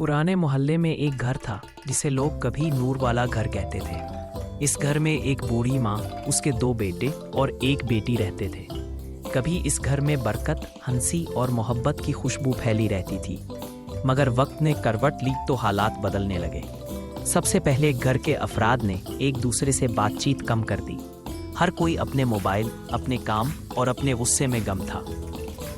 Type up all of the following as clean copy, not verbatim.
पुराने मोहल्ले में एक घर था जिसे लोग कभी नूर वाला घर कहते थे। इस घर में एक बूढ़ी माँ, उसके 2 बेटे और एक बेटी रहते थे। कभी इस घर में बरकत, हंसी और मोहब्बत की खुशबू फैली रहती थी। मगर वक्त ने करवट ली तो हालात बदलने लगे। सबसे पहले घर के अफराद ने एक दूसरे से बातचीत कम कर दी। हर कोई अपने मोबाइल, अपने काम और अपने गुस्से में गम था।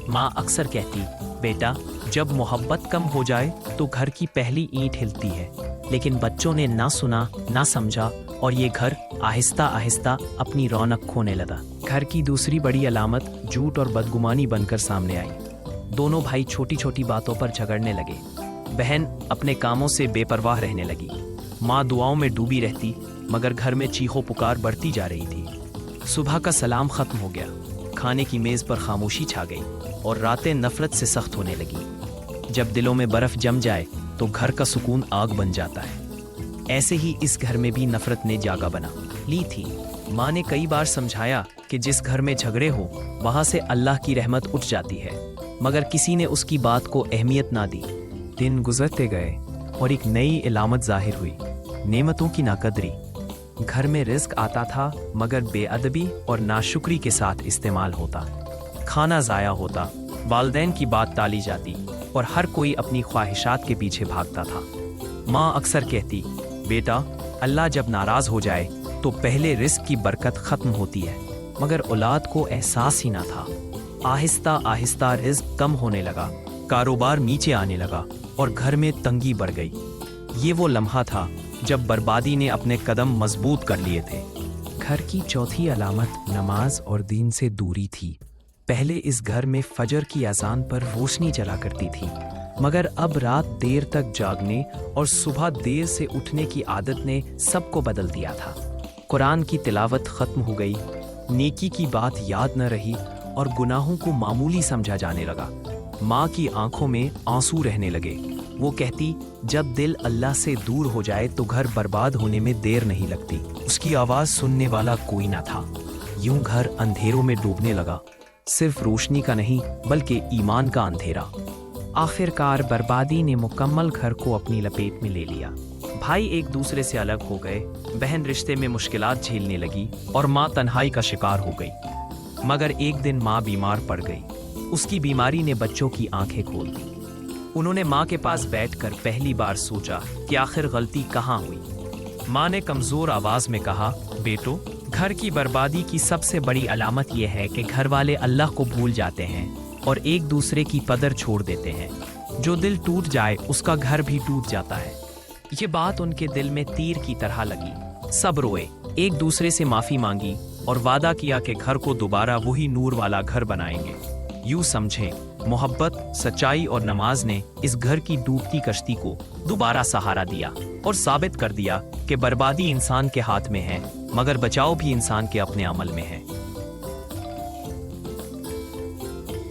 माँ अक्सर कहती, बेटा, जब मोहब्बत कम हो जाए तो घर की पहली ईंट हिलती है। लेकिन बच्चों ने ना सुना, ना समझा और ये घर आहिस्ता आहिस्ता अपनी रौनक खोने लगा। घर की दूसरी बड़ी अलामत झूठ और बदगुमानी बनकर सामने आई। दोनों भाई छोटी छोटी बातों पर झगड़ने लगे। बहन अपने कामों से बेपरवाह रहने लगी। माँ दुआओं में डूबी रहती, मगर घर में चीखों पुकार बढ़ती जा रही थी। सुबह का सलाम खत्म हो गया, खाने की मेज पर खामोशी छा गई और रातें नफरत से सख्त होने लगी। जब दिलों में बर्फ जम जाए तो घर का सुकून आग बन जाता है। ऐसे ही इस घर में भी नफरत ने जागा बना ली थी। माँ ने कई बार समझाया कि जिस घर में झगड़े हो वहां से अल्लाह की रहमत उठ जाती है, मगर किसी ने उसकी बात को अहमियत ना दी। दिन गुजरते गए और एक नई इलामत जाहिर हुई, नेमतों की नाकदरी। घर में रिज्क आता था मगर बेअदबी और नाशुक्री के साथ इस्तेमाल होता। खाना ज़ाया होता, वालिदैन की बात टाली जाती और हर कोई अपनी ख्वाहिशात के पीछे भागता था। माँ अक्सर कहती, बेटा, अल्लाह जब नाराज़ हो जाए तो पहले रिस्क की बरकत ख़त्म होती है। मगर औलाद को एहसास ही ना था। आहिस्ता आहिस्ता रिस्क कम होने लगा, कारोबार नीचे आने लगा और घर में तंगी बढ़ गई। ये वो लम्हा था जब बर्बादी ने अपने कदम मजबूत कर लिए थे। घर की चौथी अलामत नमाज और दीन से दूरी थी। पहले इस घर में फजर की अजान पर रोशनी चला करती थी, मगर अब रात देर तक जागने और सुबह देर से उठने की आदत ने सबको बदल दिया था। कुरान की तिलावत खत्म हो गई, नेकी की बात याद न रही और गुनाहों को मामूली समझा जाने लगा। माँ की आंखों में आंसू रहने लगे। वो कहती, जब दिल अल्लाह से दूर हो जाए तो घर बर्बाद होने में देर नहीं लगती। उसकी आवाज़ सुनने वाला कोई ना था। यूं घर अंधेरों में डूबने लगा, सिर्फ रोशनी का नहीं बल्कि ईमान का अंधेरा। आखिरकार बर्बादी ने मुकम्मल घर को अपनी लपेट में ले लिया। भाई एक दूसरे से अलग हो गए, बहन रिश्ते में मुश्किलात झेलने लगी और माँ तन्हाई का शिकार हो गई। मगर एक दिन माँ बीमार पड़ गई। उसकी बीमारी ने बच्चों की आंखें खोल दी। उन्होंने माँ के पास बैठकर पहली बार सोचा कि आखिर गलती कहाँ हुई। माँ ने कमजोर आवाज में कहा, बेटो, घर की बर्बादी की सबसे बड़ी अलामत यह है कि घर वाले अल्लाह को भूल जाते हैं और एक दूसरे की कदर छोड़ देते हैं। जो दिल टूट जाए उसका घर भी टूट जाता है। ये बात उनके दिल में तीर की तरह लगी। सब रोए, एक दूसरे से माफी मांगी और वादा किया कि घर को दोबारा वही नूर वाला घर बनाएंगे। यूं समझें, मोहब्बत, सच्चाई और नमाज ने इस घर की डूबती कश्ती को दोबारा सहारा दिया और साबित कर दिया कि बर्बादी इंसान के हाथ में है, मगर बचाव भी इंसान के अपने अमल में है।